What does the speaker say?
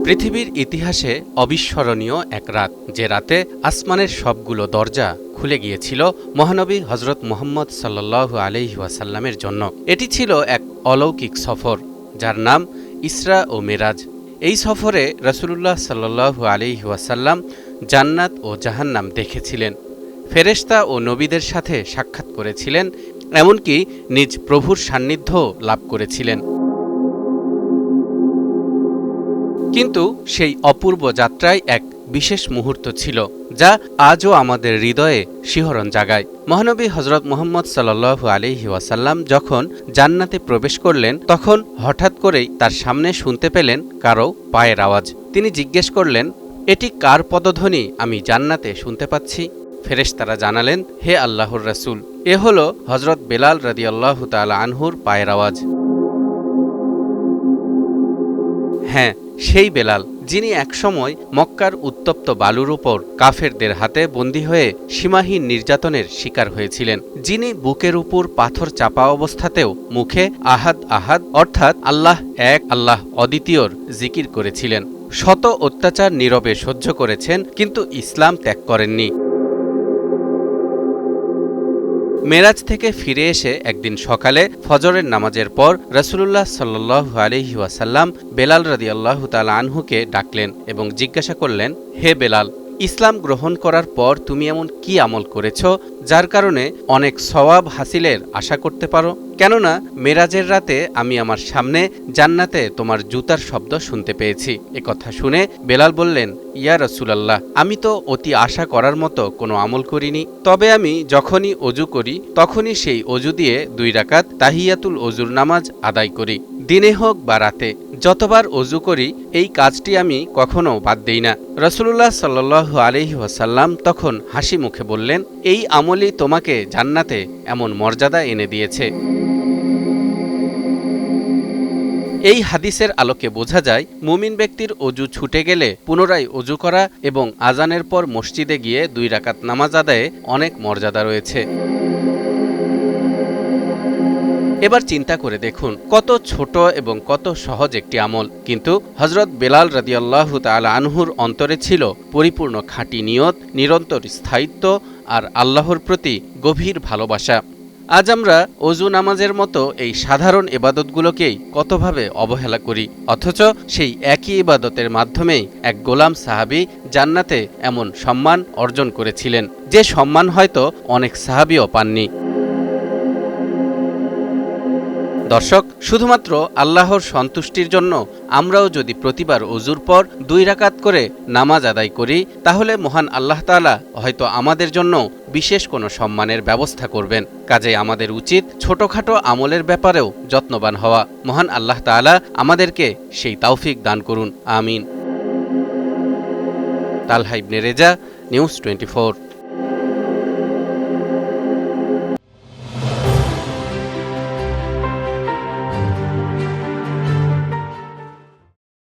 পৃথিবীর ইতিহাসে অবিস্মরণীয় এক রাত, যে রাতে আসমানের সবগুলো দরজা খুলে গিয়েছিল মহানবী হজরত মুহাম্মদ সাল্লাল্লাহু আলাইহি ওয়াসাল্লামের জন্য। এটি ছিল এক অলৌকিক সফর, যার নাম ইসরা ও মেরাজ। এই সফরে রাসূলুল্লাহ সাল্লাল্লাহু আলাইহি ওয়াসাল্লাম জান্নাত ও জাহান্নাম দেখেছিলেন, ফেরেশতা ও নবীদের সাথে সাক্ষাৎ করেছিলেন, এমনকি নিজ প্রভুর সান্নিধ্য লাভ করেছিলেন। কিন্তু সেই অপূর্ব যাত্রায় এক বিশেষ মুহূর্ত ছিল, যা আজও আমাদের হৃদয়ে শিহরণ জাগায়। মহানবী হজরত মুহাম্মদ সাল্লাল্লাহু আলাইহি ওয়াসাল্লাম যখন জান্নাতে প্রবেশ করলেন, তখন হঠাৎ করেই তার সামনে শুনতে পেলেন কারও পায়ের আওয়াজ। তিনি জিজ্ঞেস করলেন, এটি কার পদধ্বনি আমি জান্নাতে শুনতে পাচ্ছি? ফেরেশতারা জানালেন, হে আল্লাহর রাসূল, এ হল হজরত বেলাল রাদিয়াল্লাহু তাআলা আনহুর পায়ের আওয়াজ। হ্যাঁ, সেই বেলাল, যিনি একসময় মক্কার উত্তপ্ত বালুর উপর কাফেরদের হাতে বন্দী হয়ে সীমাহীন নির্যাতনের শিকার হয়েছিলেন, যিনি বুকের উপর পাথর চাপা অবস্থাতেও মুখে আহাদ আহাদ অর্থাৎ আল্লাহ এক, আল্লাহ অদ্বিতীয়র জিকির করেছিলেন। শত অত্যাচার নীরবে সহ্য করেছেন, কিন্তু ইসলাম ত্যাগ করেননি। মেরাজ থেকে ফিরে এসে একদিন সকালে ফজরের নামাজের পর রাসূলুল্লাহ সাল্লাল্লাহু আলাইহি ওয়াসাল্লাম বেলাল রাদিয়াল্লাহু তাআলা আনহুকে ডাকলেন এবং জিজ্ঞাসা করলেন, হে বেলাল, ইসলাম গ্রহণ করার পর তুমি এমন কি আমল করেছ যার কারণে অনেক সওয়াব হাসিলের আশা করতে পারো? কেননা মেরাজের রাতে আমি আমার সামনে জান্নাতে তোমার জুতার শব্দ শুনতে পেয়েছি। একথা শুনে বেলাল বললেন, ইয়া রাসূলুল্লাহ, আমি তো অতি আশা করার মতো কোনো আমল করিনি, তবে আমি যখনই অজু করি তখনই সেই অজু দিয়ে 2 রাকাত তাহিয়াতুল অজুর নামাজ আদায় করি। দিনে হোক বা রাতে যতবার অজু করি এই কাজটি আমি কখনো বাদ দেই না। রাসূলুল্লাহ সাল্লাল্লাহু আলাইহি ওয়াসাল্লাম তখন হাসি মুখে বললেন, এই আমলই তোমাকে জান্নাতে এমন মর্যাদা এনে দিয়েছে। এই হাদিসের আলোকে বোঝা যায়, মুমিন ব্যক্তির অজু ছুটে গেলে পুনরায় অজু করা এবং আজানের পর মসজিদে গিয়ে 2 রাকাত নামাজ আদায়ে অনেক মর্যাদা রয়েছে। এবার চিন্তা করে দেখুন, কত ছোট এবং কত সহজ একটি আমল, কিন্তু হজরত বেলাল রাদিয়াল্লাহু তাআলা আনহুর অন্তরে ছিল পরিপূর্ণ খাঁটি নিয়ত, নিরন্তর স্থায়িত্ব আর আল্লাহর প্রতি গভীর ভালোবাসা। আজ আমরা অজু নামাজের মতো এই সাধারণ ইবাদতগুলোকেই কতভাবে অবহেলা করি, অথচ সেই একই ইবাদতের মাধ্যমেই এক গোলাম সাহাবী জান্নাতে এমন সম্মান অর্জন করেছিলেন, যে সম্মান হয়তো অনেক সাহাবীও পাননি। দর্শক, শুধুমাত্র আল্লাহর সন্তুষ্টির জন্য আমরাও যদি প্রতিবার অজুর পর 2 রাকাত করে নামাজ আদায় করি, তাহলে মহান আল্লাহ তাআলা হয়তো আমাদের জন্য বিশেষ কোনো সম্মানের ব্যবস্থা করবেন। কাজেই আমাদের উচিত ছোটখাটো আমলের ব্যাপারেও যত্নবান হওয়া। মহান আল্লাহ তাআলা আমাদেরকে সেই তৌফিক দান করুন, আমিন। তালহা ইবনে রেজা, নিউজ 24।